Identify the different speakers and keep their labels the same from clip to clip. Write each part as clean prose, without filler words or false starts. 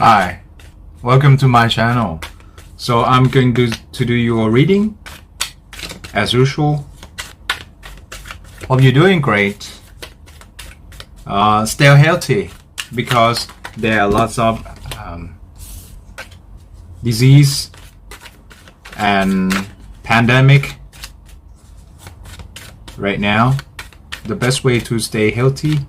Speaker 1: Hi, welcome to my channel. So I'm going to do your reading as usual. Hope you're doing great. Stay healthy because there are lots of disease and pandemic right now. The best way to stay healthy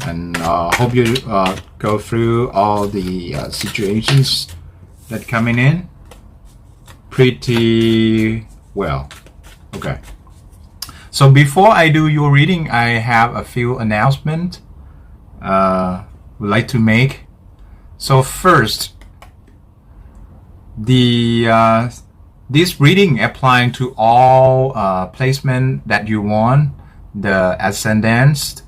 Speaker 1: and hope you go through all the situations that coming in pretty well. Okay, so before I do your reading, I have a few announcements would like to make. So first, this reading applying to all placement that you want, the ascendants.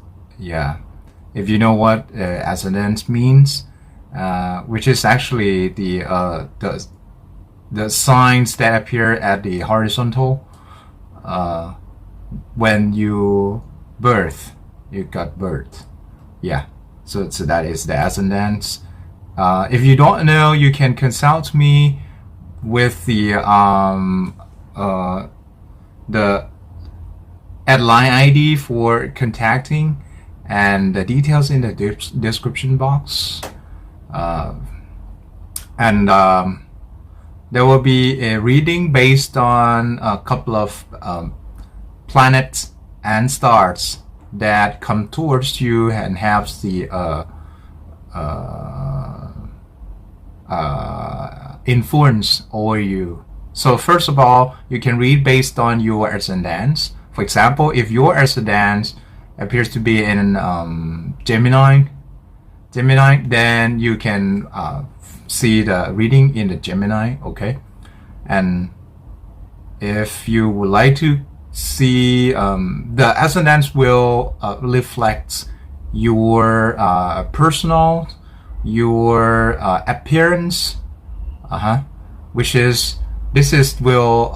Speaker 1: If you know what ascendance means, which is actually the signs that appear at the horizontal when you got birth. So that is the ascendance. If you don't know, you can consult me with the LINE ID for contacting, and the details in the description box. And there will be a reading based on a couple of planets and stars that come towards you and have the influence over you. So first of all, you can read based on your ascendants. For example, if your ascendant appears to be in Gemini, then you can see the reading in the Gemini. Okay, and if you would like to see the ascendants will reflect your personal, your appearance, which is will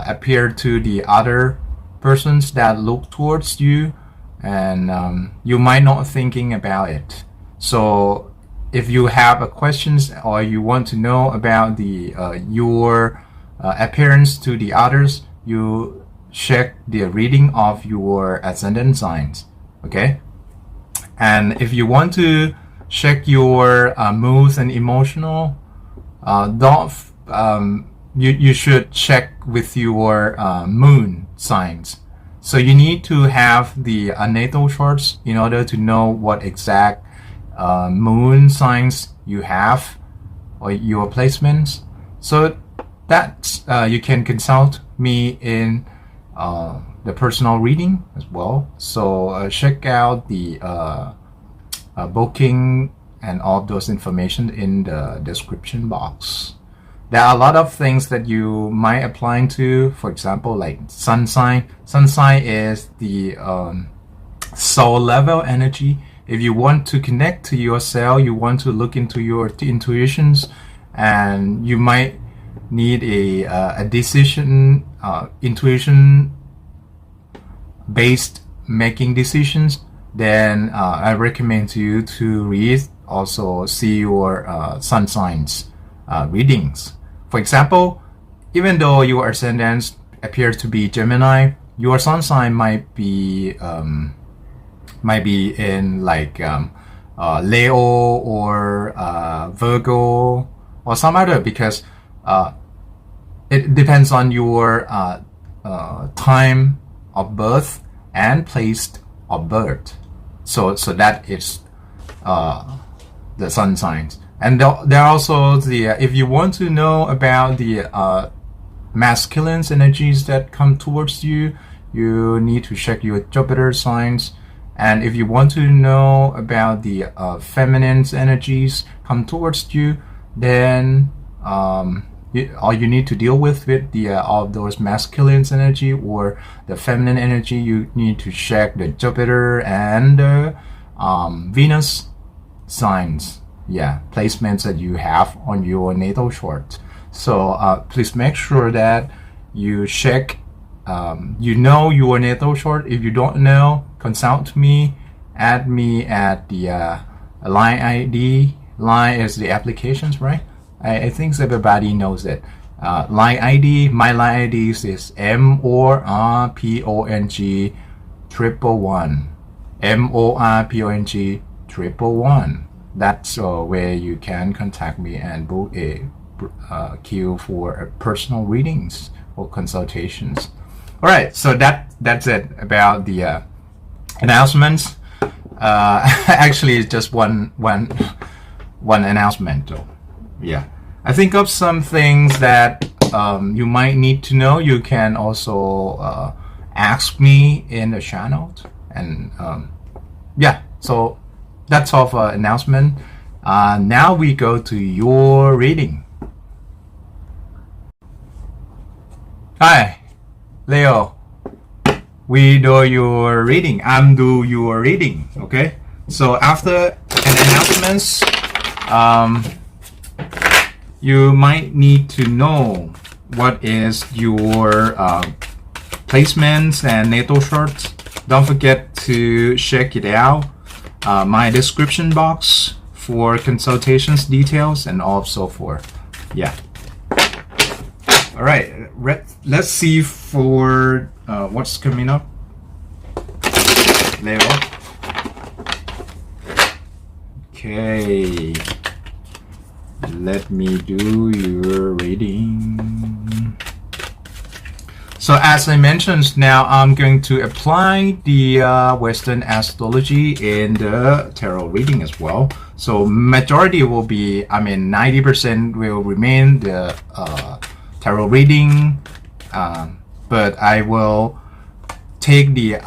Speaker 1: appear to the other persons that look towards you, and you might not thinking about it. So if you have a questions or you want to know about the your appearance to the others, you check the reading of your ascendant signs. Okay, and if you want to check your moods and emotional, you should check with your moon signs. So you need to have the natal charts in order to know what exact moon signs you have or your placements. So that you can consult me in the personal reading as well. So check out the booking and all those information in the description box. There are a lot of things that you might apply to, for example, like sun sign. Sun sign is the soul level energy. If you want to connect to yourself, you want to look into your intuitions, and you might need a decision, intuition based making decisions, then I recommend you to read, also see your sun signs readings. For example, even though your ascendant appears to be Gemini, your sun sign might be in like Leo or Virgo or some other, because it depends on your time of birth and place of birth. So that is the sun signs. And there are also the if you want to know about the masculine energies that come towards you, you need to check your Jupiter signs. And if you want to know about the feminine energies come towards you, then all you need to deal with the all of those masculine energy or the feminine energy, you need to check the Jupiter and the Venus signs. Placements that you have on your natal chart. So please make sure that you check you know your natal chart. If you don't know, consult me add me at the LINE ID. LINE is the applications, right? I think everybody knows it. LINE ID, my LINE ID is MORPONG111. MORPONG111. That's where you can contact me and book a queue for personal readings or consultations. All right, so that's it about the announcements. Actually, it's just one announcement, though. Yeah, I think of some things that you might need to know. You can also ask me in the channel, and yeah. So that's all for announcement. Now we go to your reading. Hi, Leo. We do your reading. I'm do your reading. Okay. So after an announcements, you might need to know what is your placements and natal charts. Don't forget to check it out. My description box for consultations details and also for yeah. All right, let's see for what's coming up. Leo. Okay, let me do your reading. So as I mentioned, now I'm going to apply the Western astrology in the tarot reading as well. So majority will be, 90% will remain the tarot reading, but I will take the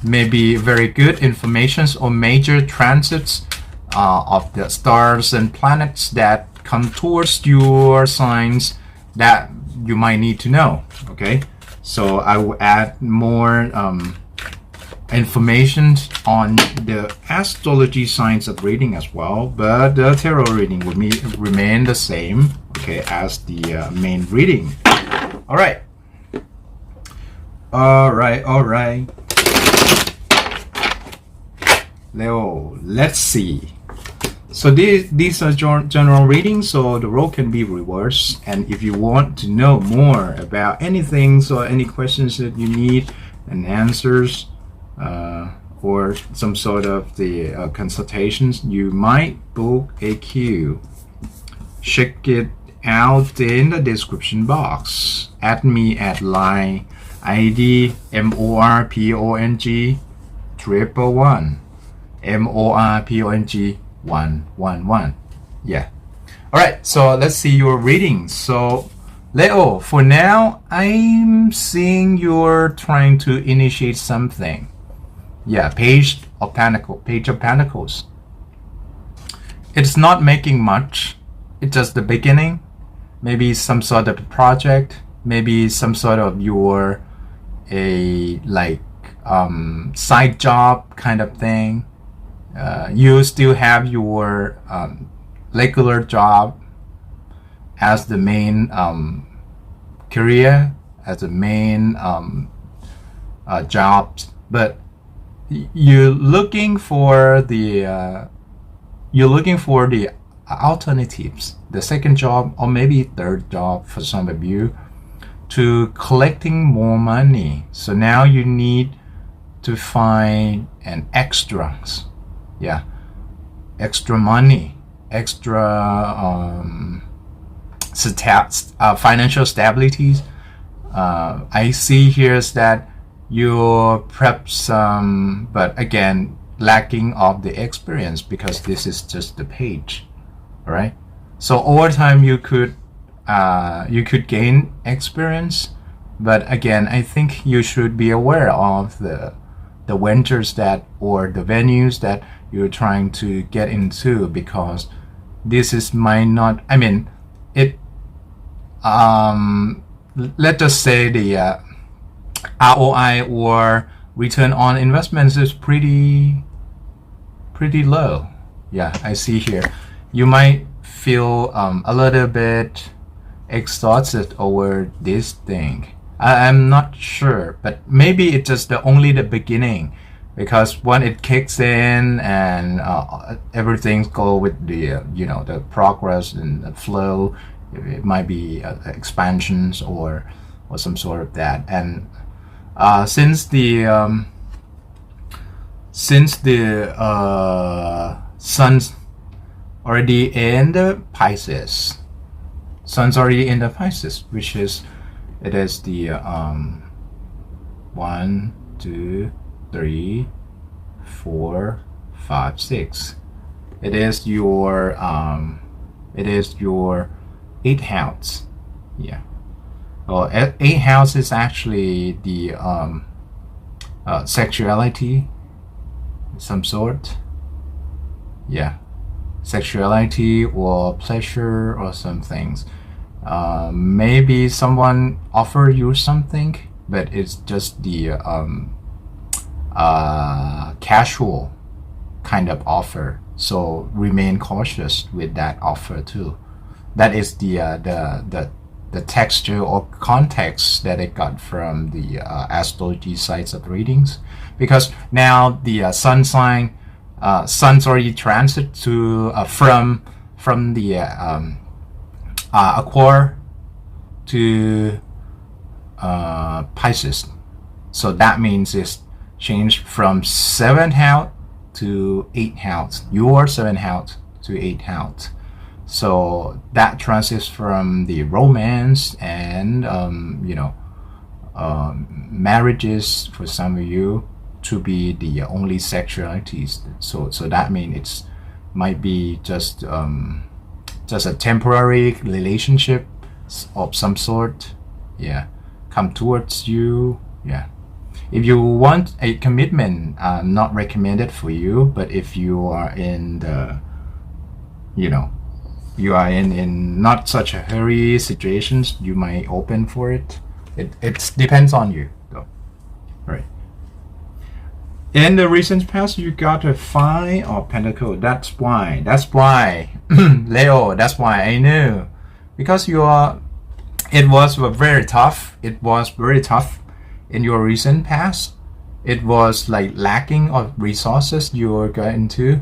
Speaker 1: maybe very good informations or major transits of the stars and planets that come towards your signs that you might need to know. Okay, so I will add more information on the astrology signs of reading as well, but the tarot reading will remain the same, okay, as the main reading. All right. Leo, let's see. So these are general readings, so the role can be reversed. And if you want to know more about anything, so any questions that you need and answers, or some sort of the consultations, you might book a queue. Check it out in the description box. Add me at LINE ID MORPONG111. MORPONG111. Yeah. All right, so let's see your reading. So Leo, for now I'm seeing you're trying to initiate something. Yeah, page of pentacles. It's not making much. It's just the beginning. Maybe some sort of project, maybe some sort of your side job kind of thing. You still have your regular job as the main career, as the main jobs, but you're looking for the alternatives, the second job or maybe third job for some of you, to collecting more money. So now you need to find an extras. Yeah, extra money, extra financial stabilities. I see here is that you're perhaps but again lacking of the experience, because this is just the page. All right, so over time you could gain experience, but again I think you should be aware of the ventures that, or the venues that you're trying to get into, because this is might not, let's just say the ROI or return on investments is pretty low. Yeah, I see here you might feel a little bit exhausted over this thing. I'm not sure, but maybe it's just only the beginning. because when it kicks in and everything go with the the progress and the flow, it might be expansions or some sort of that. And since the sun's already in the Pisces, which is it is the 1, 2, 3, 4, 5, 6. It is your 8th house. Yeah. Well, 8th house is actually the sexuality, some sort. Yeah, sexuality or pleasure or some things. Maybe someone offer you something, but it's just the casual kind of offer. So remain cautious with that offer too. That is the texture or context that I got from the astrology sites of readings, because now the sun sign, sun's already transit to from the Aquarius to Pisces. So that means it's changed from 7th house to 8th house, your 7th house to 8th house. So that transits from the romance and marriages for some of you to be the only sexualities. So that means it's might be just a temporary relationship of some sort. Yeah, come towards you. Yeah. If you want a commitment, not recommended for you, but if you are in the, you are in not such a hurry situations, you might open for it. It depends on you, though. Right. In the recent past, you got a 5 of Pentacles. That's why, Leo. That's why I knew, because it was very tough. It was very tough. In your recent past, it was like lacking of resources you were going to.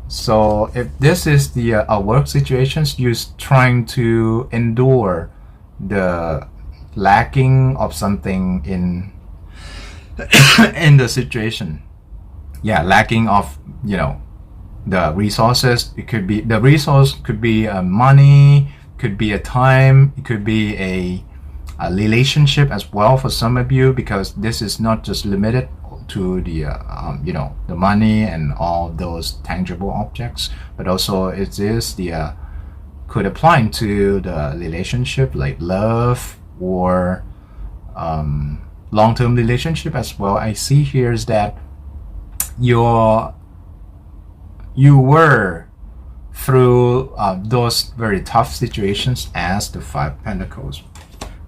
Speaker 1: So if this is the work situations, you're trying to endure the lacking of something in in the situation. Yeah, lacking of the resources. It could be the resource, could be money, could be a time, it could be a relationship as well for some of you, because this is not just limited to the the money and all those tangible objects, but also it is the could apply to the relationship like love or long-term relationship as well. I see here is that you were through those very tough situations as the 5 Pentacles.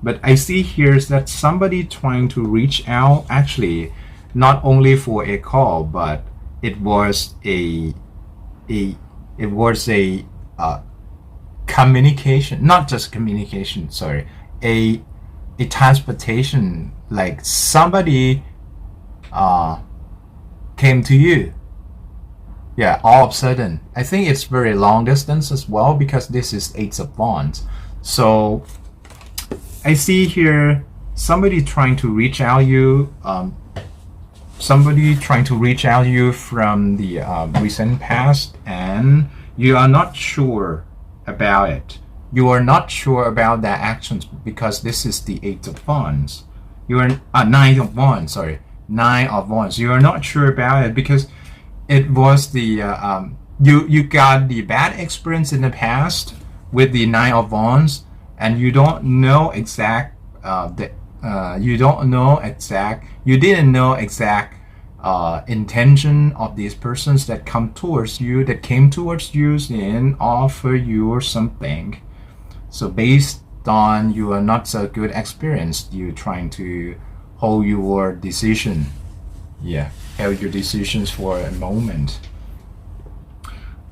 Speaker 1: But I see here is that somebody trying to reach out, actually not only for a call, but it was a communication, not just communication, sorry, a transportation, like somebody came to you. Yeah, all of a sudden. I think it's very long distance as well, because this is 8 of Wands. So I see here somebody trying to reach out you, from the recent past, and you are not sure about it. You are not sure about their actions, because this is the 8 of Wands. You are 9 of Wands. Sorry, 9 of Wands. You are not sure about it because it was the you got the bad experience in the past with the 9 of Wands. And you don't know exact you didn't know exact intention of these persons that came towards you and offer you something. So based on your not so good experience, you trying to hold your decision. Yeah, held your decisions for a moment.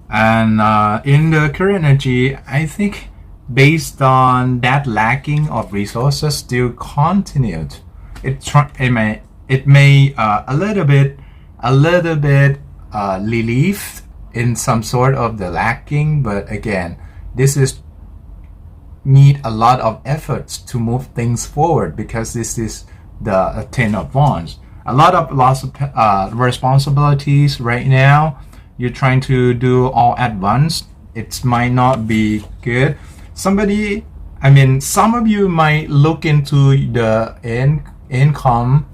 Speaker 1: And in the current energy, I think based on that lacking of resources still continued, it may a little bit a little bit relief in some sort of the lacking, but again, this is need a lot of efforts to move things forward because this is the Ten of Wands. A lot of lots of responsibilities right now. You're trying to do all at once. It might not be good. Some of you might look into the income.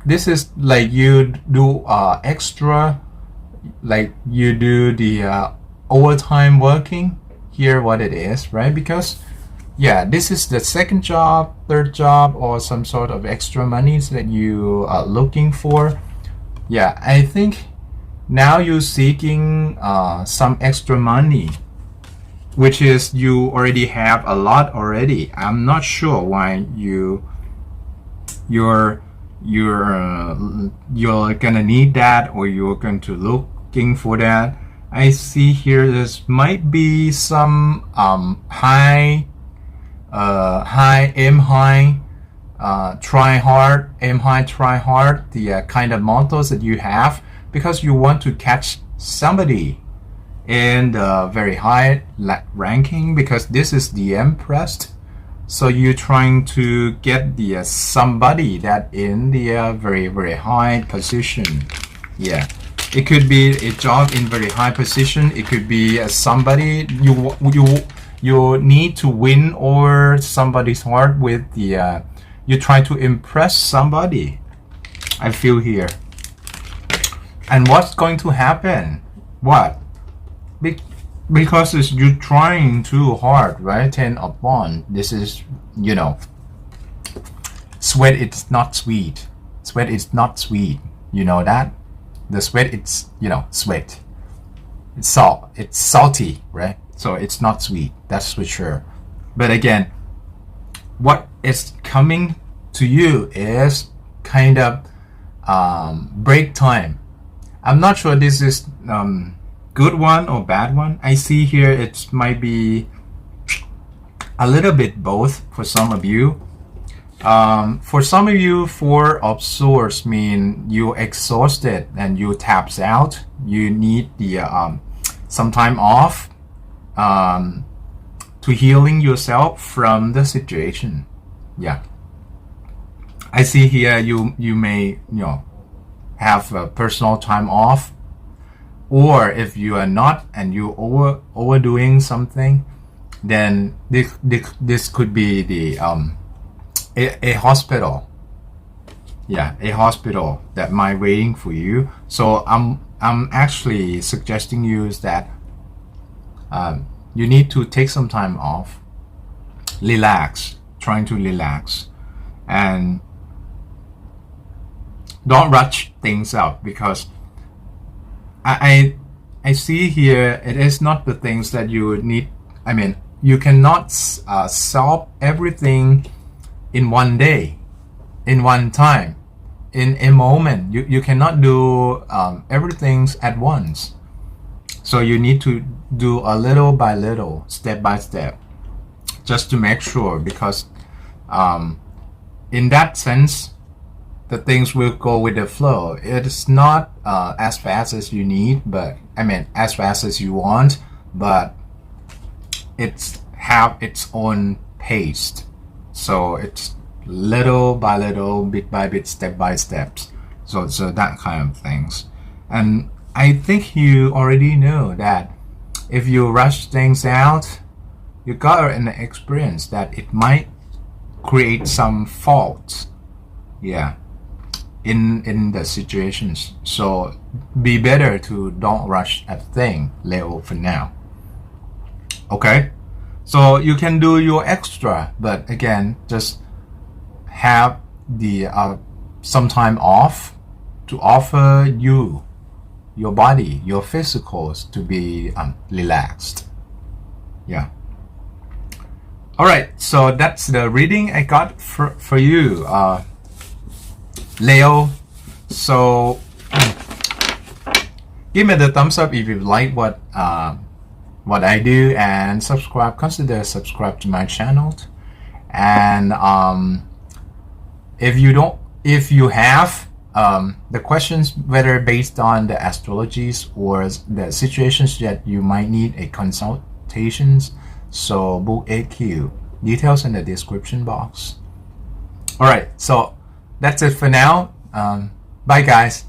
Speaker 1: This is like you do extra, like you do the overtime working. Here what it is, right? Because yeah, this is the second job, third job, or some sort of extra monies that you are looking for. Yeah, I think now you're seeking some extra money, which is you already have a lot already. I'm not sure why you're gonna need that, or you're going to looking for that. I see here this might be some aim high, try hard, aim high, try hard, the kind of mottos that you have, because you want to catch somebody in the very high ranking, because this is the Empress. So you're trying to get the somebody that in the very, very high position. Yeah, it could be a job in very high position. It could be somebody you need to win over somebody's heart with the you try to impress somebody, I feel here. And what's going to happen? What? Because it's you trying too hard, right? 10 of Wands. This is, sweat is not sweet. Sweat is not sweet. You know that? The sweat, it's, sweat. It's salt. It's salty, right? So it's not sweet, that's for sure. But again, what is coming to you is kind of break time. I'm not sure this is good one or bad one. I see here it might be a little bit both for some of you. For some of you, Four of Swords mean you're exhausted and you taps out. You need the some time off to healing yourself from the situation. Yeah, I see here you may have a personal time off, or if you are not and you overdoing something, then this could be the a hospital. Yeah, a hospital that might waiting for you. So I'm actually suggesting you is that you need to take some time off, relax, trying to relax, and don't rush things out, because I see here it is not the things that you need. You cannot solve everything in one day, in one time, in a moment. You cannot do everything at once. So you need to do a little by little, step by step, just to make sure, because in that sense, the things will go with the flow. It's not as fast as you need, but as fast as you want, but it's have its own pace. So it's little by little, bit by bit, step by steps. So that kind of things. And I think you already know that if you rush things out, you got an experience that it might create some faults. Yeah. In the situations. So be better to don't rush a thing, Leo, for now. Okay? So you can do your extra, but again, just have the some time off to offer you, your body, your physicals to be relaxed. Yeah. Alright, so that's the reading I got for you, Leo. So give me the thumbs up if you like what I do, and consider subscribe to my channel. And if you have the questions, whether based on the astrologies or the situations that you might need a consultations, so book AQ. Details in the description box. Alright, so that's it for now. Bye guys.